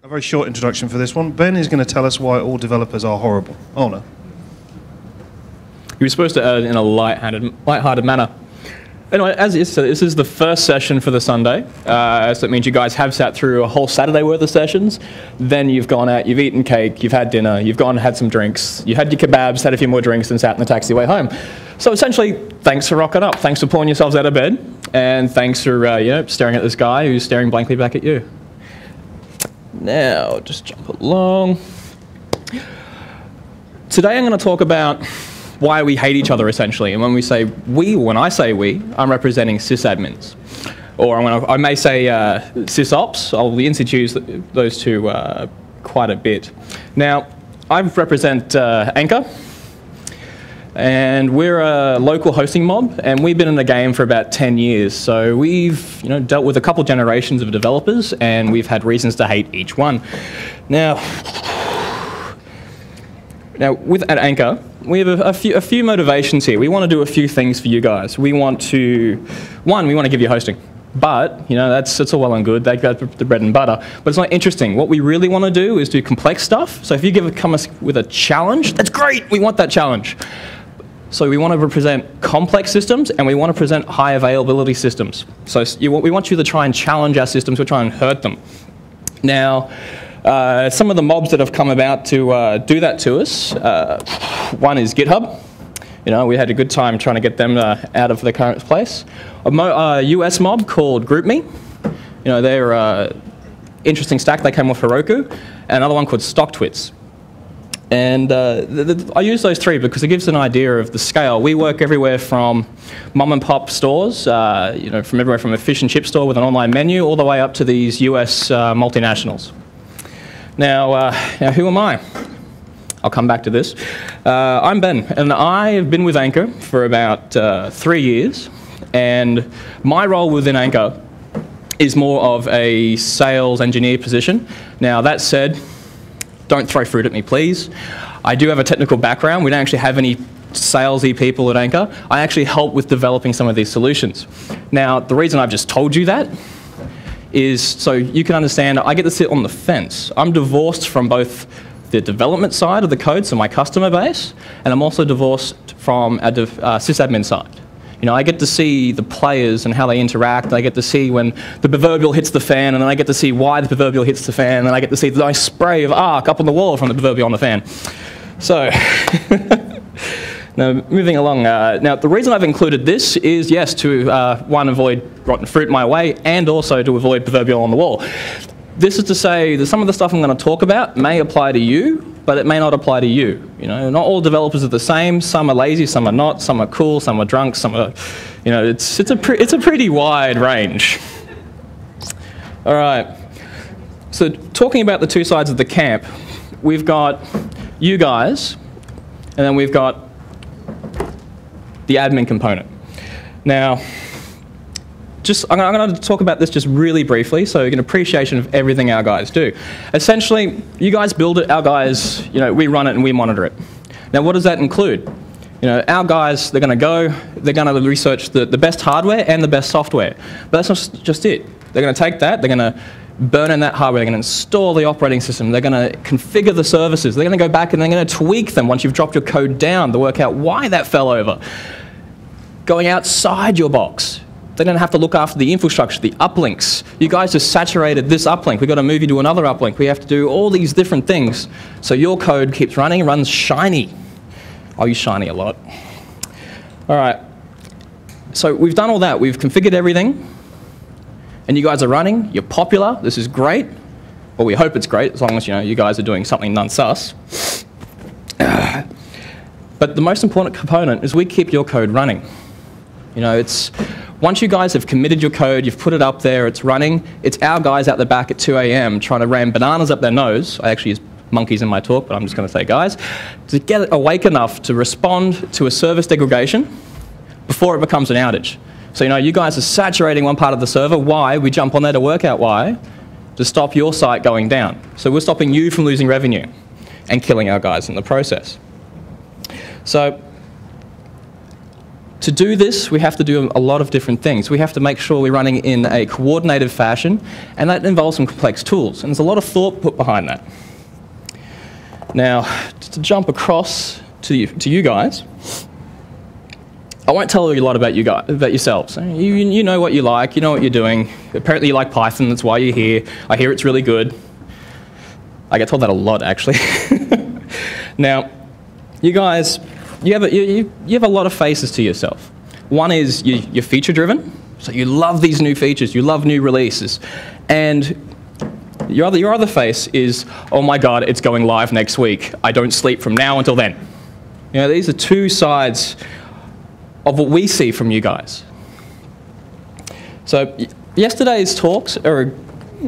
A very short introduction for this one. Ben is going to tell us why all developers are horrible. Oh no. You were supposed to add it in a light-hearted manner. Anyway, as is, so this is the first session for the Sunday. So that means you guys have sat through a whole Saturday worth of sessions. Then you've gone out, you've eaten cake, you've had dinner, you've gone and had some drinks, you had your kebabs, had a few more drinks, and sat in the taxiway home. So essentially, thanks for rocking up. Thanks for pulling yourselves out of bed. And thanks for staring at this guy who's staring blankly back at you. Now, just jump along. Today I'm going to talk about why we hate each other, essentially. And when I say we, I'm representing sysadmins. Or I may say sysops. I'll interchange those two quite a bit. Now, I represent Anchor. And we're a local hosting mob, and we've been in the game for about 10 years. So we've dealt with a couple generations of developers, and we've had reasons to hate each one. Now at Anchor, we have a few motivations here. We want to do a few things for you guys. We want to give you hosting. But, that's all well and good. They got the bread and butter. But it's not interesting. What we really want to do is do complex stuff. So if you come us with a challenge, that's great. We want that challenge. So we want to represent complex systems, and we want to present high availability systems. So we want you to try and challenge our systems. We try and hurt them. Now, some of the mobs that have come about to do that to us, one is GitHub. We had a good time trying to get them out of their current place. A US mob called GroupMe. They're an interesting stack. They came off Heroku. And another one called StockTwits. And I use those three because it gives an idea of the scale. We work everywhere from mom and pop stores, from everywhere from a fish and chip store with an online menu all the way up to these US multinationals. Now, who am I? I'll come back to this. I'm Ben, and I have been with Anchor for about 3 years. And my role within Anchor is more of a sales engineer position. Now, that said, don't throw fruit at me, please. I do have a technical background. We don't actually have any salesy people at Anchor. I actually help with developing some of these solutions. Now, the reason I've just told you that is so you can understand I get to sit on the fence. I'm divorced from both the development side of the code, so my customer base, and I'm also divorced from a sysadmin side. I get to see the players and how they interact. I get to see when the proverbial hits the fan, and then I get to see why the proverbial hits the fan, and then I get to see the nice spray of arc up on the wall from the proverbial on the fan. So, now moving along. Now, the reason I've included this is, yes, to one, avoid rotten fruit my way, and also to avoid proverbial on the wall. This is to say that some of the stuff I'm going to talk about may apply to you, but it may not apply to you. Not all developers are the same. Some are lazy, some are not. Some are cool, some are drunk, some are, it's a pretty wide range. All right. So talking about the two sides of the camp, we've got you guys, and then we've got the admin component. Now, I'm going to talk about this just really briefly so you get an appreciation of everything our guys do. Essentially, you guys build it, our guys, we run it and we monitor it. Now, what does that include? Our guys, they're going to research the best hardware and the best software. But that's not just it. They're going to take that, they're going to burn in that hardware, they're going to install the operating system, they're going to configure the services, they're going to go back and they're going to tweak them once you've dropped your code down to work out why that fell over. Going outside your box. They're going to have to look after the infrastructure, the uplinks. You guys just saturated this uplink. We've got to move you to another uplink. We have to do all these different things so your code keeps running, runs shiny. I'll use shiny a lot. All right. So we've done all that. We've configured everything. And you guys are running. You're popular. This is great. Well, we hope it's great as long as you guys are doing something non-sus. But the most important component is we keep your code running. Once you guys have committed your code, you've put it up there, it's running, it's our guys out the back at 2 a.m. trying to ram bananas up their nose. I actually use monkeys in my talk, but I'm just going to say guys, to get awake enough to respond to a service degradation before it becomes an outage. So you guys are saturating one part of the server. Why? We jump on there to work out why, to stop your site going down. So we're stopping you from losing revenue and killing our guys in the process. So To do this, we have to do a lot of different things. We have to make sure we're running in a coordinated fashion, and that involves some complex tools, and there's a lot of thought put behind that. Now, to jump across to you guys, I won't tell you a lot about you guys, about yourselves. You know what you like, you know what you're doing. Apparently you like Python, that's why you're here. I hear it's really good. I get told that a lot, actually. Now, you guys, you have a lot of faces to yourself. One is you're feature-driven, so you love these new features, you love new releases. And your other face is, oh my god, it's going live next week. I don't sleep from now until then. You know, these are two sides of what we see from you guys. So yesterday's talks are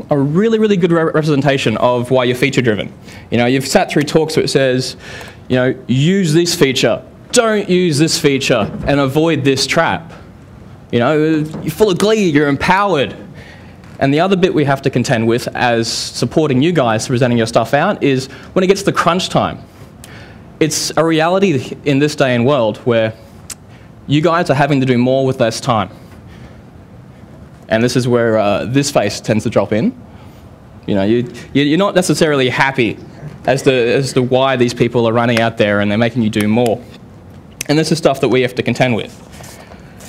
a really, really good representation of why you're feature-driven. You know, you've sat through talks where it says, you know, use this feature, don't use this feature, and avoid this trap. You know, you're full of glee, you're empowered. And the other bit we have to contend with as supporting you guys, presenting your stuff out, is when it gets to crunch time. It's a reality in this day and world where you guys are having to do more with less time. And this is where this face tends to drop in. You know, you're not necessarily happy as to why these people are running out there and they're making you do more. And this is stuff that we have to contend with.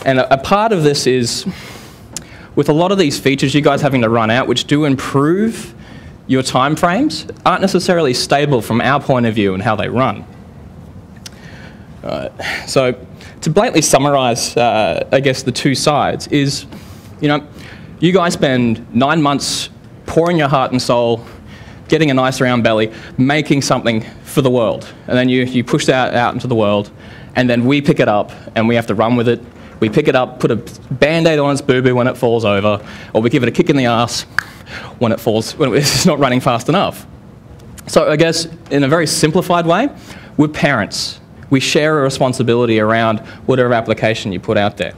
And a part of this is, with a lot of these features you guys having to run out, which do improve your time frames, aren't necessarily stable from our point of view and how they run. So to blatantly summarize, I guess, the two sides is, you know, you guys spend 9 months pouring your heart and soul, getting a nice round belly, making something for the world. And then you push that out into the world, and then we pick it up and we have to run with it. We pick it up, put a band-aid on its boo-boo when it falls over, or we give it a kick in the ass when it's not running fast enough. So I guess in a very simplified way, we're parents. We share a responsibility around whatever application you put out there.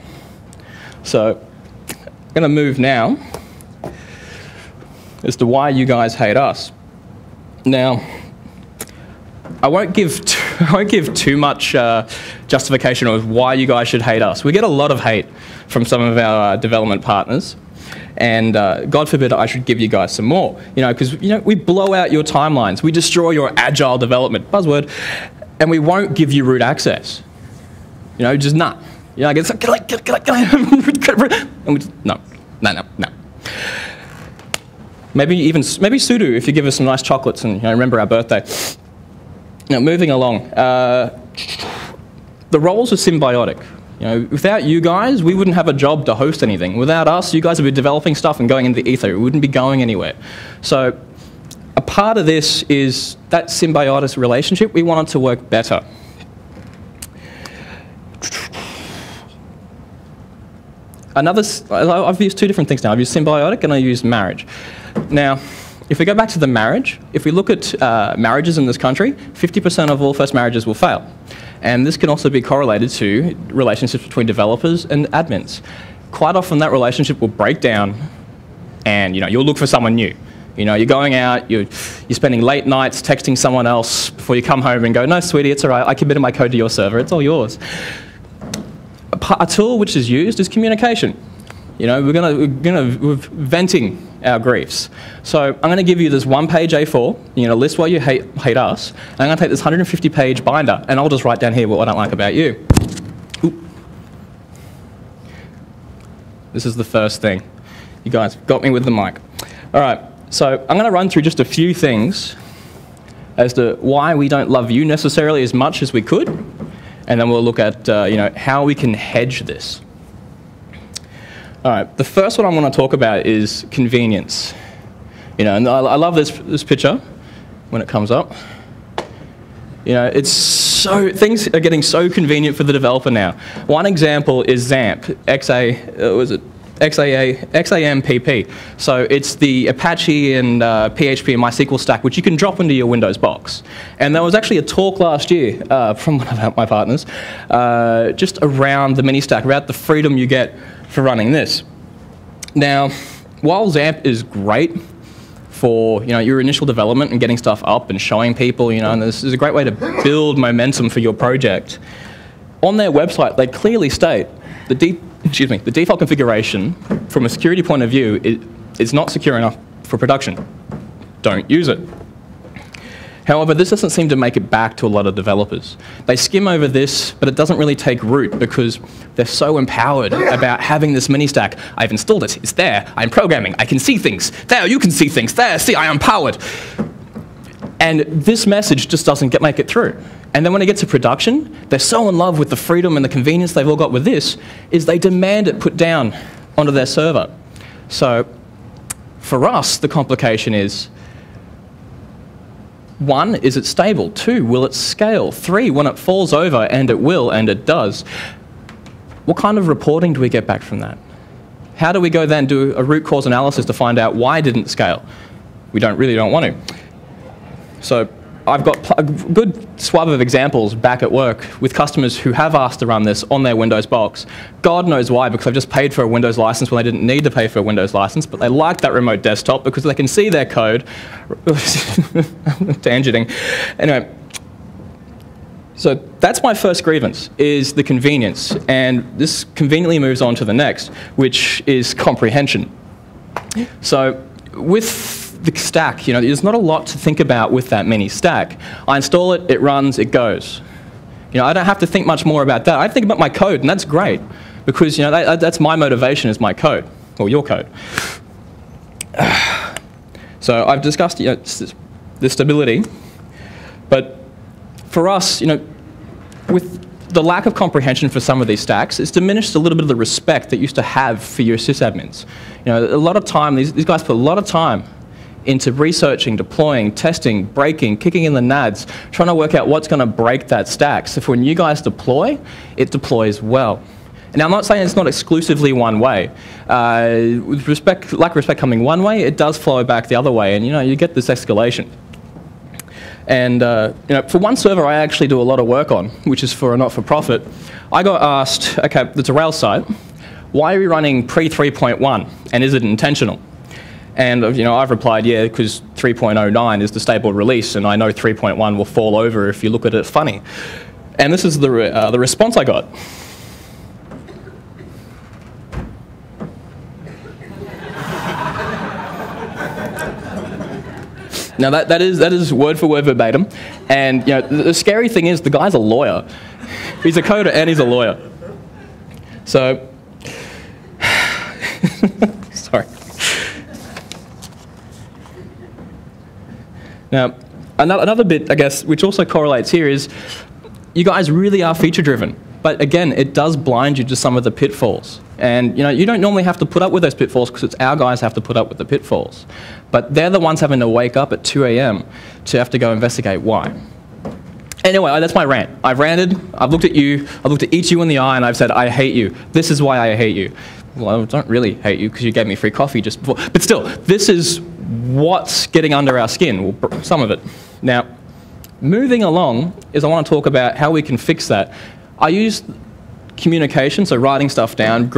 So I'm going to move now as to why you guys hate us. Now, I won't give too much justification of why you guys should hate us. We get a lot of hate from some of our development partners, and God forbid I should give you guys some more. You know, because we blow out your timelines, we destroy your agile development buzzword, and we won't give you root access. You know, just not. You know, it's like, no. Maybe sudo if you give us some nice chocolates and remember our birthday. Now, moving along, the roles are symbiotic. You know, without you guys, we wouldn't have a job to host anything. Without us, you guys would be developing stuff and going into the ether. We wouldn't be going anywhere. So a part of this is that symbiotic relationship. We want it to work better. I've used two different things now. I've used symbiotic and I used marriage. Now, if we go back to the marriage, if we look at marriages in this country, 50% of all first marriages will fail. And this can also be correlated to relationships between developers and admins. Quite often that relationship will break down and you'll look for someone new. You know, you're going out, you're spending late nights texting someone else before you come home and go, no, sweetie, it's all right, I committed my code to your server, it's all yours. A tool which is used is communication. You know, we're venting our griefs. So I'm going to give you this one-page A4, list what you hate us, and I'm going to take this 150-page binder, and I'll just write down here what I don't like about you. Ooh. This is the first thing. You guys got me with the mic. All right, so I'm going to run through just a few things as to why we don't love you necessarily as much as we could, and then we'll look at how we can hedge this. All right, the first one I want to talk about is convenience. And I love this picture when it comes up. Things are getting so convenient for the developer now. One example is XAMPP, XAMPP. So it's the Apache and PHP and MySQL stack, which you can drop into your Windows box. And there was actually a talk last year from one of my partners just around the mini stack, about the freedom you get for running this. Now, while XAMPP is great for your initial development and getting stuff up and showing people, and this is a great way to build momentum for your project, on their website, they clearly state the default configuration from a security point of view is not secure enough for production. Don't use it. However, this doesn't seem to make it back to a lot of developers. They skim over this, but it doesn't really take root because they're so empowered about having this mini stack. I've installed it, it's there, I'm programming, I can see things. There, you can see things. There, see, I am powered. And this message just doesn't make it through. And then when it gets to production, they're so in love with the freedom and the convenience they've all got with this, is they demand it put down onto their server. So for us, the complication is, 1, is it stable? 2, will it scale? 3, when it falls over, and it will, and it does, what kind of reporting do we get back from that? How do we go then do a root cause analysis to find out why it didn't scale? We really don't want to. So I've got a good swab of examples back at work with customers who have asked to run this on their Windows box. God knows why, because I've just paid for a Windows license when they didn't need to pay for a Windows license, but they like that remote desktop because they can see their code. Tangenting. Anyway, so that's my first grievance, is the convenience. And this conveniently moves on to the next, which is comprehension. So with the stack, there's not a lot to think about with that mini stack. I install it, it runs, it goes. I don't have to think much more about that. I think about my code, and that's great, because that's my motivation, is my code, or your code. So I've discussed the stability, but for us, with the lack of comprehension for some of these stacks, it's diminished a little bit of the respect that you used to have for your sysadmins. A lot of time, these guys put a lot of time into researching, deploying, testing, breaking, kicking in the nads, trying to work out what's going to break that stack. So for when you guys deploy, it deploys well. Now, I'm not saying it's not exclusively one way. With lack of respect coming one way, it does flow back the other way, and you get this escalation. And for one server I actually do a lot of work on, which is for a not-for-profit, I got asked, okay, it's a Rails site, why are we running pre-3.1, and is it intentional? And I've replied, yeah, because 3.09 is the stable release, and I know 3.1 will fall over if you look at it funny. And this is the response I got. Now that is word for word verbatim, and the scary thing is the guy's a lawyer. He's a coder and he's a lawyer. So, sorry. Now, another bit, I guess, which also correlates here is you guys really are feature-driven. But again, it does blind you to some of the pitfalls. And you don't normally have to put up with those pitfalls because it's our guys have to put up with the pitfalls. But they're the ones having to wake up at 2 a.m. to have to go investigate why. Anyway, that's my rant. I've ranted, I've looked at you, I've looked at each of you in the eye, and I've said, I hate you. This is why I hate you. Well, I don't really hate you because you gave me free coffee just before. But still, this is what's getting under our skin, well, some of it. Now, moving along is I want to talk about how we can fix that. I use communication, so writing stuff down,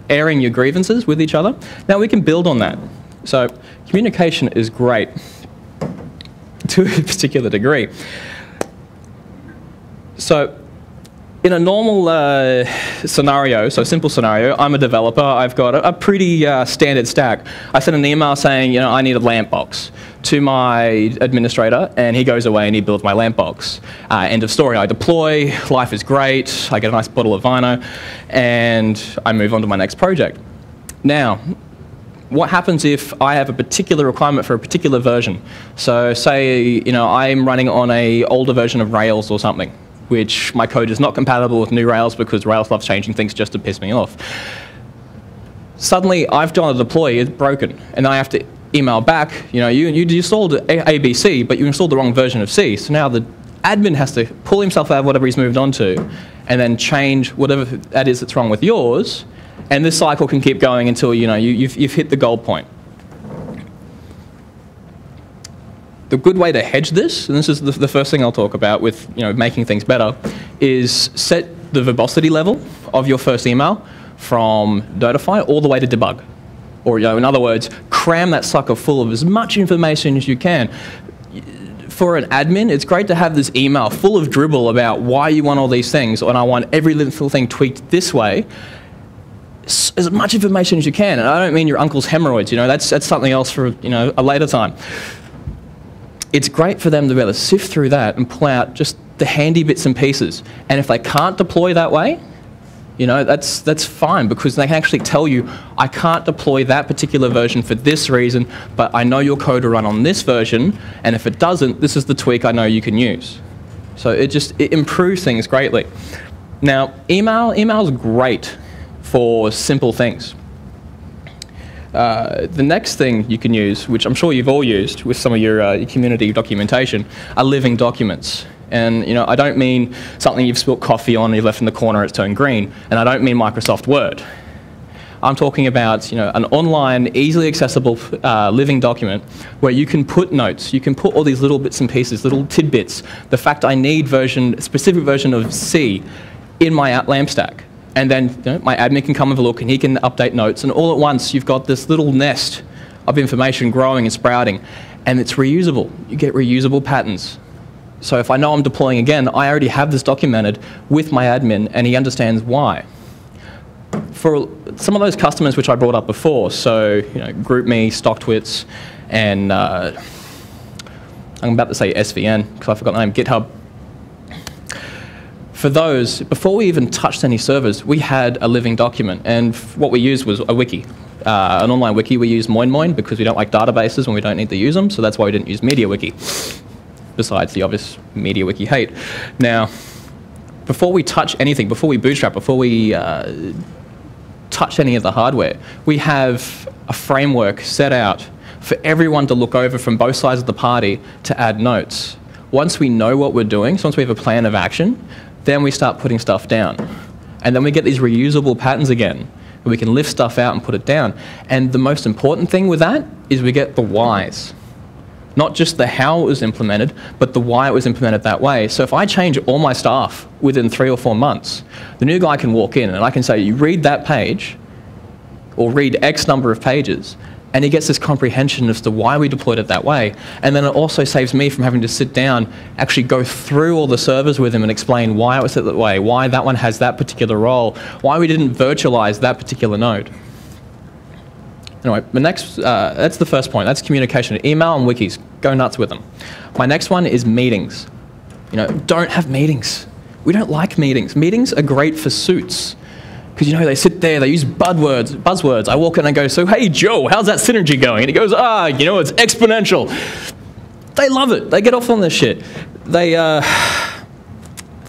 airing your grievances with each other. Now we can build on that. So communication is great to a particular degree. So in a normal scenario, so simple scenario, I'm a developer, I've got a pretty standard stack. I send an email saying, I need a lamp box to my administrator, and he goes away and he builds my lamp box. End of story. I deploy, life is great, I get a nice bottle of Vino, and I move on to my next project. Now, what happens if I have a particular requirement for a particular version? So say, I'm running on an older version of Rails or something, which my code is not compatible with new Rails because Rails loves changing things just to piss me off. Suddenly, I've done a deploy, it's broken, and I have to email back, you installed ABC, but you installed the wrong version of C, so now the admin has to pull himself out of whatever he's moved on to, and then change whatever that is that's wrong with yours, and this cycle can keep going until you've hit the goal point. The good way to hedge this, and this is the first thing I'll talk about with making things better, is set the verbosity level of your first email from notify all the way to debug. Or in other words, cram that sucker full of as much information as you can. for an admin, it's great to have this email full of dribble about why you want all these things, and I want every little thing tweaked this way. As much information as you can, and I don't mean your uncle's hemorrhoids, that's something else for, a later time. It's great for them to be able to sift through that and pull out just the handy bits and pieces. And if they can't deploy that way, that's fine, because they can actually tell you, I can't deploy that particular version for this reason, but I know your code will run on this version, and if it doesn't, this is the tweak I know you can use. So it improves things greatly. Now, email's great for simple things. The next thing you can use, which I'm sure you've all used with some of your community documentation, are living documents. And I don't mean something you've spilt coffee on and you've left in the corner, it's turned green. And I don't mean Microsoft Word. I'm talking about an online, easily accessible living document where you can put notes, you can put all these little bits and pieces, little tidbits. The fact I need specific version of C in my LAMP stack. And then my admin can come have a look and he can update notes, and all at once you've got this little nest of information growing and sprouting, and it's reusable. You get reusable patterns. So if I know I'm deploying again, I already have this documented with my admin and he understands why. For some of those customers which I brought up before, so GroupMe, StockTwits, and I'm about to say SVN because I forgot the name, GitHub. For those, before we even touched any servers, we had a living document, and what we used was a wiki. An online wiki. We use MoinMoin because we don't like databases when we don't need to use them, so that's why we didn't use MediaWiki, besides the obvious MediaWiki hate. Now, before we touch anything, before we bootstrap, before we touch any of the hardware, we have a framework set out for everyone to look over from both sides of the party to add notes. Once we know what we're doing, so once we have a plan of action, then we start putting stuff down. And then we get these reusable patterns again, and we can lift stuff out and put it down. And the most important thing with that is we get the whys. Not just the how it was implemented, but the why it was implemented that way. So if I change all my staff within 3 or 4 months, the new guy can walk in and I can say, you read that page, or read X number of pages, and he gets this comprehension as to why we deployed it that way. And then it also saves me from having to sit down, actually go through all the servers with him and explain why it was set that way, why that one has that particular role, why we didn't virtualize that particular node. Anyway, the next, that's the first point. That's communication. Email and wikis. Go nuts with them. My next one is meetings. Don't have meetings. We don't like meetings. Meetings are great for suits. Because, they sit there, they use buzzwords. I walk in and go, so, hey, Joe, how's that synergy going? And he goes, it's exponential. They love it. They get off on this shit. They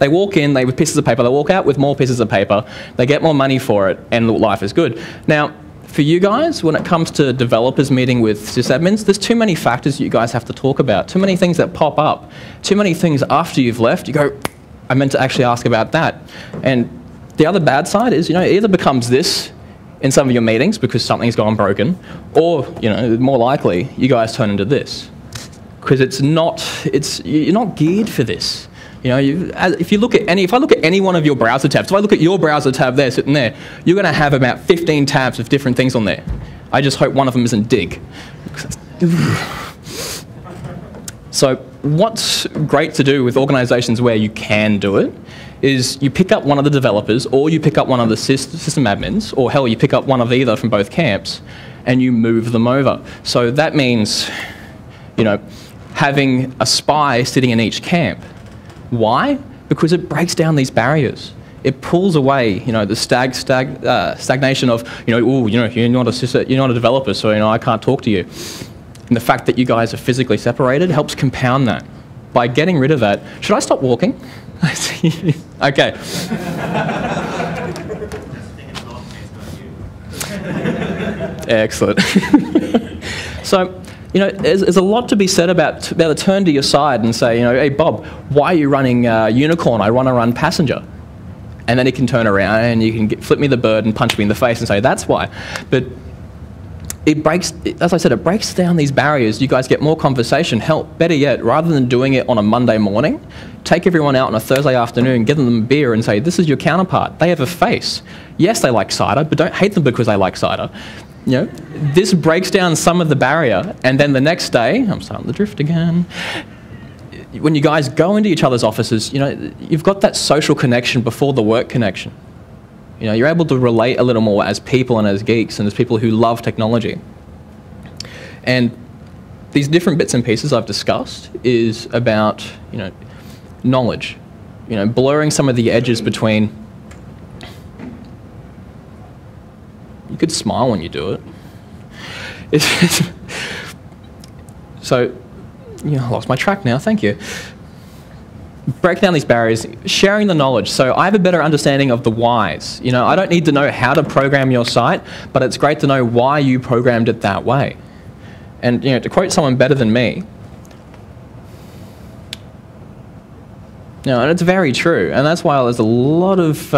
walk in, with pieces of paper. They walk out with more pieces of paper. They get more money for it, and life is good. Now, for you guys, when it comes to developers meeting with sysadmins, there's too many factors you guys have to talk about, too many things that pop up, too many things after you've left. You go, I meant to actually ask about that. And the other bad side is, it either becomes this in some of your meetings because something's gone broken, or, more likely, you guys turn into this. Because you're not geared for this. If I look at any one of your browser tabs, if I look at your browser tab there, sitting there, you're going to have about 15 tabs of different things on there. I just hope one of them isn't dig. So what's great to do with organizations where you can do it is you pick up one of the developers, or you pick up one of the system admins, or hell, you pick up one of either from both camps, and you move them over. So that means, having a spy sitting in each camp. Why? Because it breaks down these barriers. It pulls away, the stagnation of, you're not a developer, so I can't talk to you. And the fact that you guys are physically separated helps compound that. By getting rid of that, should I stop walking? Okay. Excellent. So, there's a lot to be said about to turn to your side and say, hey, Bob, why are you running Unicorn? I want to run Passenger. And then he can turn around and you can flip me the bird and punch me in the face and say, that's why. But as I said, it breaks down these barriers. You guys get more conversation. Hell, better yet, rather than doing it on a Monday morning, take everyone out on a Thursday afternoon, give them a beer and say, this is your counterpart. They have a face. Yes, they like cider, but don't hate them because they like cider. This breaks down some of the barrier, and then the next day, I'm starting to drift again, when you guys go into each other's offices, you've got that social connection before the work connection. You're able to relate a little more as people and as geeks and as people who love technology. And these different bits and pieces I've discussed is about, knowledge. Blurring some of the edges between... You could smile when you do it. So, I lost my track now, thank you. Break down these barriers, sharing the knowledge. So I have a better understanding of the whys. I don't need to know how to program your site, but it's great to know why you programmed it that way. And to quote someone better than me, and it's very true, and that's why there's a lot of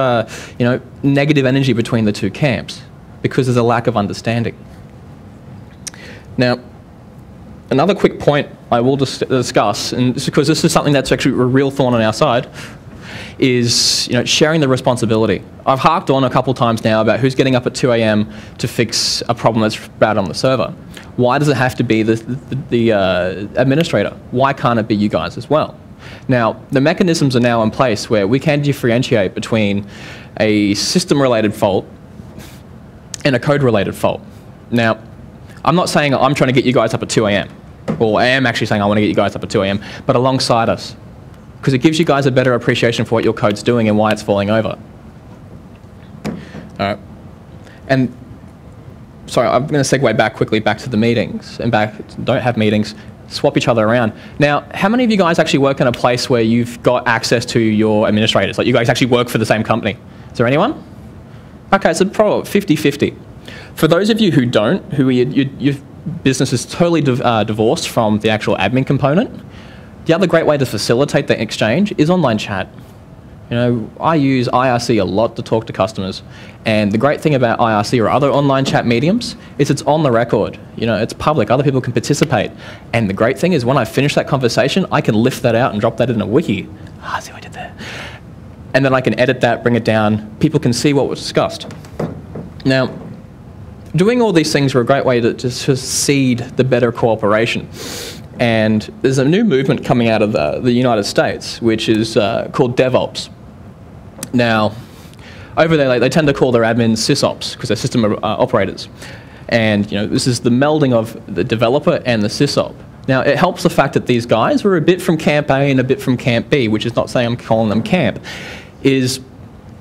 negative energy between the two camps, because there's a lack of understanding. Now, another quick point I will discuss, and because this is something that's actually a real thorn on our side, is sharing the responsibility. I've harked on a couple times now about who's getting up at 2 a.m. to fix a problem that's bad on the server. Why does it have to be the administrator? Why can't it be you guys as well? Now, the mechanisms are now in place where we can differentiate between a system-related fault and a code-related fault. Now, I'm not saying I'm trying to get you guys up at 2 a.m. Or I am actually saying I want to get you guys up at 2 a.m., but alongside us. Because it gives you guys a better appreciation for what your code's doing and why it's falling over. All right. And, sorry, I'm going to segue back quickly back to the meetings. And don't have meetings, swap each other around. Now, how many of you guys actually work in a place where you've got access to your administrators? Like you guys actually work for the same company? Is there anyone? Okay, so probably 50-50. For those of you who don't, who your business is totally divorced from the actual admin component, the other great way to facilitate the exchange is online chat. I use IRC a lot to talk to customers, and the great thing about IRC or other online chat mediums is it's on the record. It's public, other people can participate, and the great thing is when I finish that conversation, I can lift that out and drop that in a wiki. See what I did there? And then I can edit that, bring it down, people can see what was discussed. Now, doing all these things are a great way to seed the better cooperation. And there's a new movement coming out of the United States, which is called DevOps. Now, over there, they tend to call their admins sysops, because they're system operators. And this is the melding of the developer and the sysop. Now, it helps the fact that these guys were a bit from Camp A and a bit from Camp B, which is not saying I'm calling them Camp, is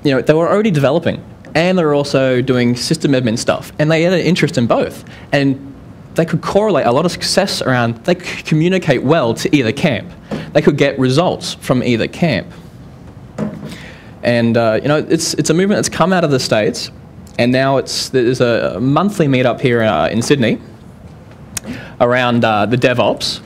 they were already developing. And they were also doing system admin stuff. And they had an interest in both. And they could correlate a lot of success around, they could communicate well to either camp. They could get results from either camp. And it's a movement that's come out of the States. And now there's a monthly meetup here in Sydney around the DevOps.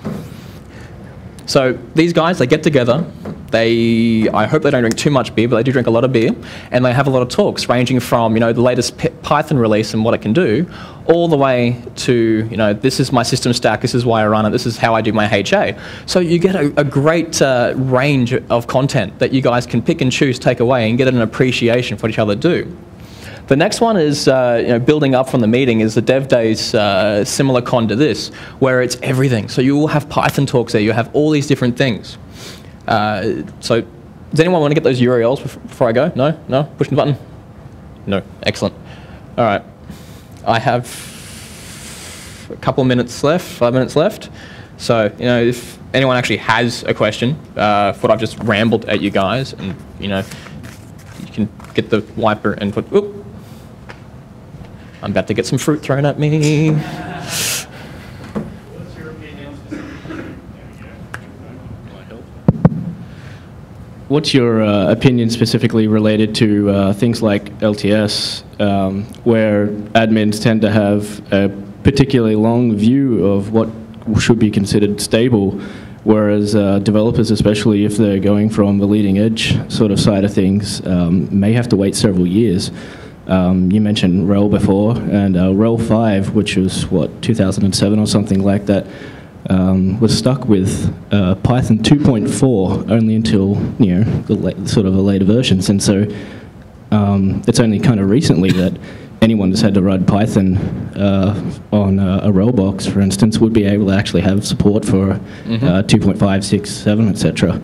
So these guys, they get together. I hope they don't drink too much beer, but they do drink a lot of beer, and they have a lot of talks ranging from the latest Python release and what it can do, all the way to this is my system stack, this is why I run it, this is how I do my HA. So you get a great range of content that you guys can pick and choose, take away, and get an appreciation for what each other do. The next one is building up from the meeting is the Dev Days similar con to this, where it's everything. So you will have Python talks there, you have all these different things. So does anyone want to get those URLs before I go? No? No? Pushing the button? No. Excellent. All right. I have a couple of minutes left, 5 minutes left. So, if anyone actually has a question for what I've just rambled at you guys, and, you can get the wiper and put, oop. I'm about to get some fruit thrown at me. What's your opinion specifically related to things like LTS, where admins tend to have a particularly long view of what should be considered stable, whereas developers, especially if they're going from the leading edge sort of side of things, may have to wait several years. You mentioned RHEL before, and RHEL 5, which was, 2007 or something like that, was stuck with Python 2.4 only until the later versions, and so it's only kind of recently that anyone that's had to write Python on a rollbox, for instance, would be able to actually have support for 2.5, 6, 7, etc.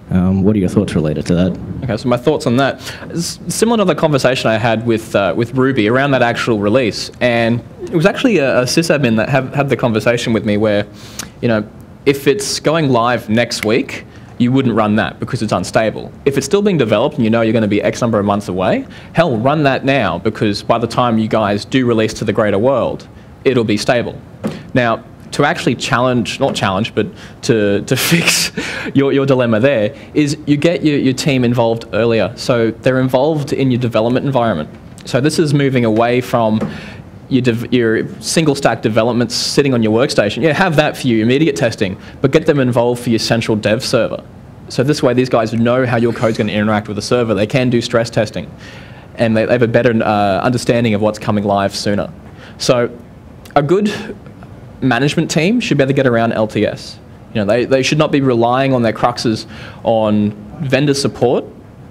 What are your thoughts related to that? Okay, so my thoughts on that is similar to the conversation I had with Ruby around that actual release, and it was actually a sysadmin that had the conversation with me where, you know, if it's going live next week, you wouldn't run that because it's unstable. If it's still being developed and you know you're going to be X number of months away, hell, run that now, because by the time you guys do release to the greater world, it'll be stable. Now, to actually not challenge, but to fix your dilemma there, is you get your team involved earlier. So they're involved in your development environment. So this is moving away from your single stack developments sitting on your workstation. Yeah, have that for your immediate testing, but get them involved for your central dev server. So this way these guys know how your code's going to interact with the server. They can do stress testing, and they have a better understanding of what's coming live sooner. So a good management team should be able to get around LTS. You know, they should not be relying on their cruxes on vendor support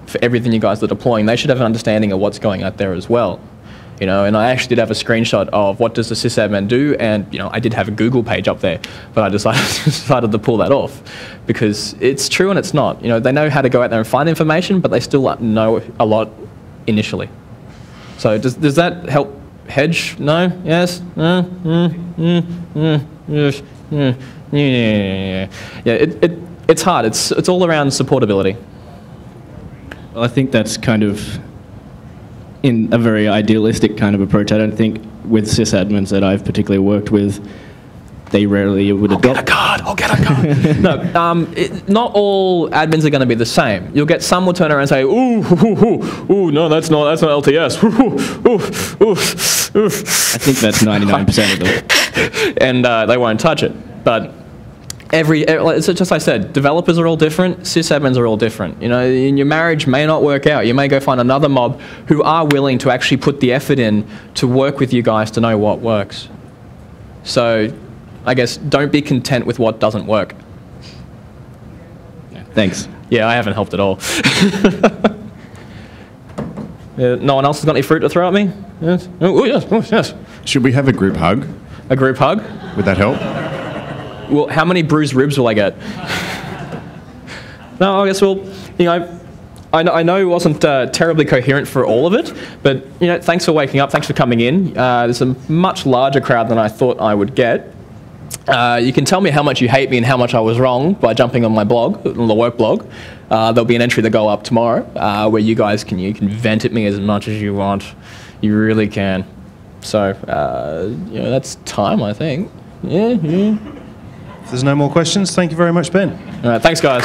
for everything you guys are deploying. They should have an understanding of what's going out there as well. You know, and I actually did have a screenshot of what does the sysadmin do, and you know, I did have a Google page up there, but I decided to pull that off because it's true and it's not. You know, they know how to go out there and find information, but they still know a lot initially. So does that help hedge? No? Yes? Yeah, it's hard. It's all around supportability. Well, I think that's kind of in a very idealistic kind of approach. I don't think with sysadmins that I've particularly worked with, they rarely would adopt. I'll get a card. No, not all admins are going to be the same. You'll get some will turn around and say, ooh, no, that's not LTS. I think that's 99% of them. And they won't touch it. But it's just like I said, developers are all different, sysadmins are all different. You know, your marriage may not work out. You may go find another mob who are willing to actually put the effort in to work with you guys to know what works. So I guess don't be content with what doesn't work. Thanks. Yeah, I haven't helped at all. No one else has got any fruit to throw at me? Yes. Oh, yes. Should we have a group hug? A group hug? Would that help? Well, how many bruised ribs will I get? No, I guess you know, I know it wasn't terribly coherent for all of it, but you know, thanks for waking up. Thanks for coming in. There's a much larger crowd than I thought I would get. You can tell me how much you hate me and how much I was wrong by jumping on my blog, on the work blog. There'll be an entry that go up tomorrow where you guys can vent at me as much as you want. You really can. So you know, that's time, I think. Yeah. If there's no more questions, thank you very much, Ben. All right, thanks, guys.